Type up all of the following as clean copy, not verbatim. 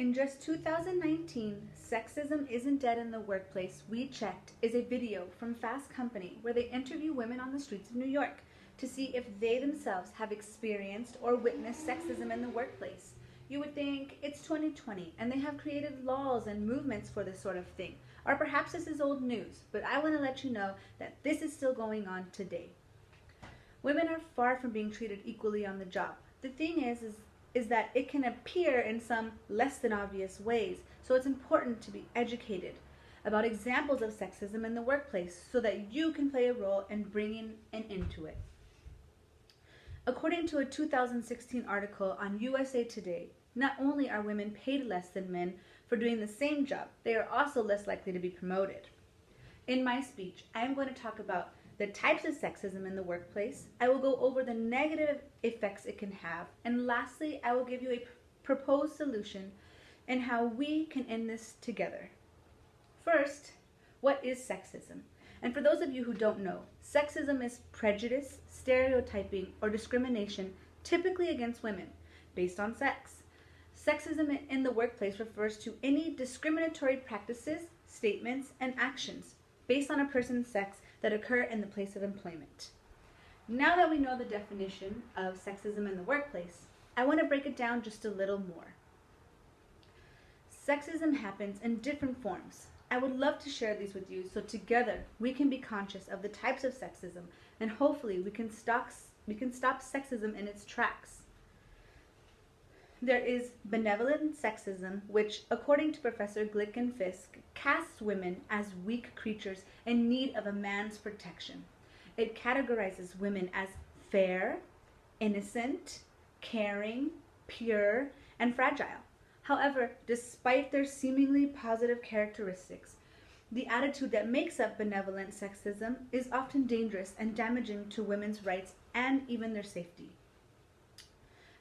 In just 2019, Sexism Isn't Dead in the Workplace, We Checked, is a video from Fast Company where they interview women on the streets of New York to see if they themselves have experienced or witnessed sexism in the workplace. You would think it's 2020 and they have created laws and movements for this sort of thing. Or perhaps this is old news, but I want to let you know that this is still going on today. Women are far from being treated equally on the job. The thing is that it can appear in some less than obvious ways, so it's important to be educated about examples of sexism in the workplace so that you can play a role in bringing an end to it. According to a 2016 article on USA Today, not only are women paid less than men for doing the same job, they are also less likely to be promoted. In my speech, I am going to talk about the types of sexism in the workplace. I will go over the negative effects it can have, and lastly, I will give you a proposed solution and how we can end this together. First, what is sexism? And for those of you who don't know, sexism is prejudice, stereotyping, or discrimination typically against women based on sex. Sexism in the workplace refers to any discriminatory practices, statements, and actions based on a person's sex that occur in the place of employment. Now that we know the definition of sexism in the workplace, I want to break it down just a little more. Sexism happens in different forms. I would love to share these with you so together we can be conscious of the types of sexism and hopefully we can stop sexism in its tracks. There is benevolent sexism, which, according to Professor Glick and Fisk, casts women as weak creatures in need of a man's protection. It categorizes women as fair, innocent, caring, pure, and fragile. However, despite their seemingly positive characteristics, the attitude that makes up benevolent sexism is often dangerous and damaging to women's rights and even their safety.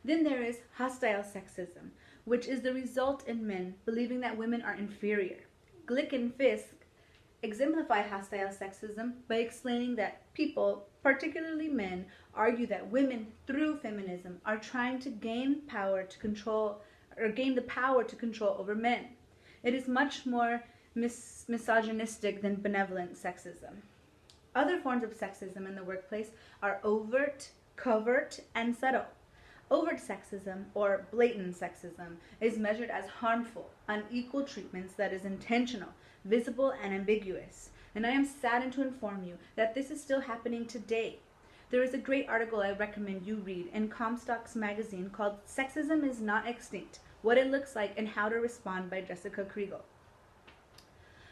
Then there is hostile sexism, which is the result in men believing that women are inferior. Glick and Fisk exemplify hostile sexism by explaining that people, particularly men, argue that women, through feminism, are trying to gain the power to control over men. It is much more misogynistic than benevolent sexism. Other forms of sexism in the workplace are overt, covert, and subtle. Overt sexism, or blatant sexism, is measured as harmful, unequal treatments that is intentional, visible, and ambiguous. And I am saddened to inform you that this is still happening today. There is a great article I recommend you read in Comstock's magazine called Sexism is Not Extinct, What It Looks Like and How to Respond by Jessica Kriegel.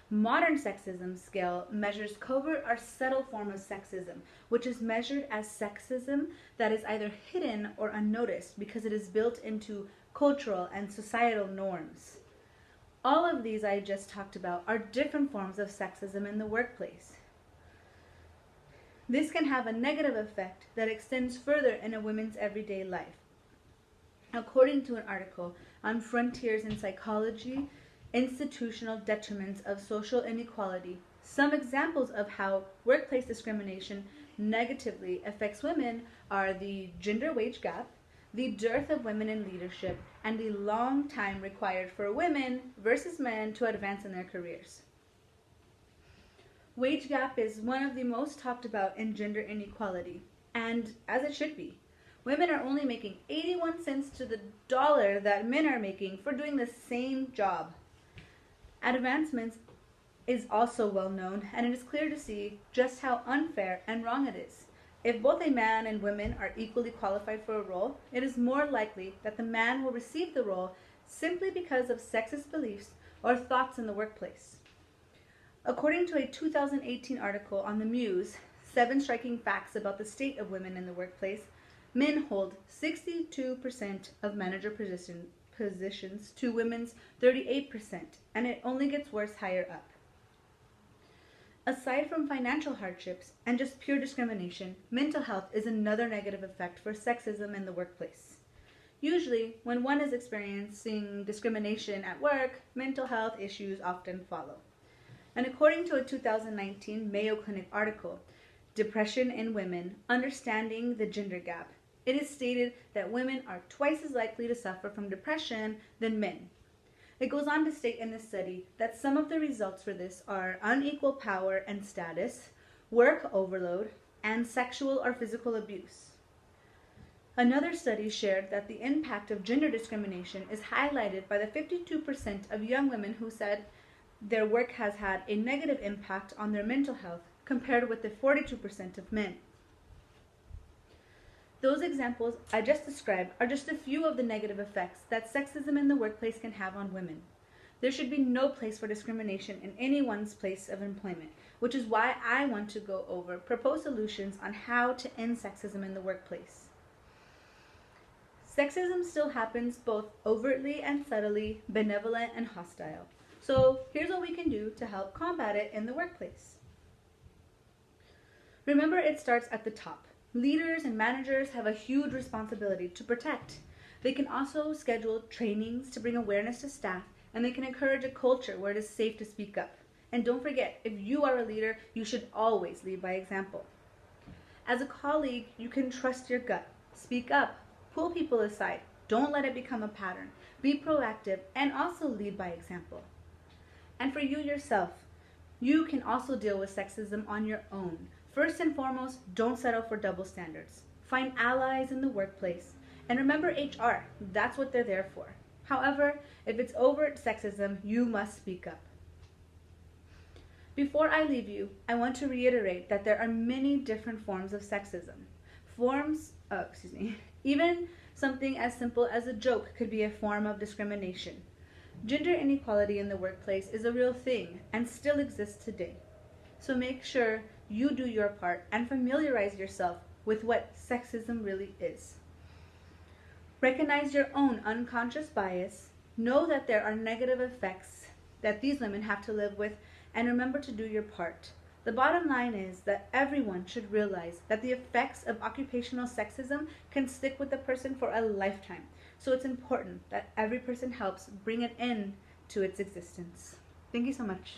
Modern sexism scale measures covert or subtle form of sexism, which is measured as sexism that is either hidden or unnoticed because it is built into cultural and societal norms. All of these I just talked about are different forms of sexism in the workplace. This can have a negative effect that extends further in a woman's everyday life. According to an article on Frontiers in Psychology, Institutional Detriments of Social Inequality, some examples of how workplace discrimination negatively affects women are the gender wage gap, the dearth of women in leadership, and the long time required for women versus men to advance in their careers. Wage gap is one of the most talked about in gender inequality, and as it should be. Women are only making 81 cents to the dollar that men are making for doing the same job. Advancements is also well known, and it is clear to see just how unfair and wrong it is. If both a man and women are equally qualified for a role, it is more likely that the man will receive the role simply because of sexist beliefs or thoughts in the workplace. According to a 2018 article on the Muse, 7 Striking Facts About the State of Women in the Workplace, men hold 62% of manager positions to women's 38%, and it only gets worse higher up. Aside from financial hardships and just pure discrimination, mental health is another negative effect for sexism in the workplace. Usually, when one is experiencing discrimination at work, mental health issues often follow. And according to a 2019 Mayo Clinic article, Depression in Women, Understanding the Gender Gap, it is stated that women are twice as likely to suffer from depression than men. It goes on to state in this study that some of the results for this are unequal power and status, work overload, and sexual or physical abuse. Another study shared that the impact of gender discrimination is highlighted by the 52% of young women who said their work has had a negative impact on their mental health compared with the 42% of men. Those examples I just described are just a few of the negative effects that sexism in the workplace can have on women. There should be no place for discrimination in anyone's place of employment, which is why I want to go over proposed solutions on how to end sexism in the workplace. Sexism still happens both overtly and subtly, benevolent and hostile. So here's what we can do to help combat it in the workplace. Remember, it starts at the top. Leaders and managers have a huge responsibility to protect. They can also schedule trainings to bring awareness to staff, and they can encourage a culture where it is safe to speak up. And don't forget, if you are a leader, you should always lead by example. As a colleague, you can trust your gut. Speak up. Pull people aside. Don't let it become a pattern. Be proactive and also lead by example. And for you yourself, you can also deal with sexism on your own. First and foremost, don't settle for double standards. Find allies in the workplace. And remember HR, that's what they're there for. However, if it's overt sexism, you must speak up. Before I leave you, I want to reiterate that there are many different forms of sexism. Even something as simple as a joke could be a form of discrimination. Gender inequality in the workplace is a real thing and still exists today. So make sure you do your part and familiarize yourself with what sexism really is. Recognize your own unconscious bias, know that there are negative effects that these women have to live with, and remember to do your part. The bottom line is that everyone should realize that the effects of occupational sexism can stick with the person for a lifetime. So it's important that every person helps bring an end to its existence. Thank you so much.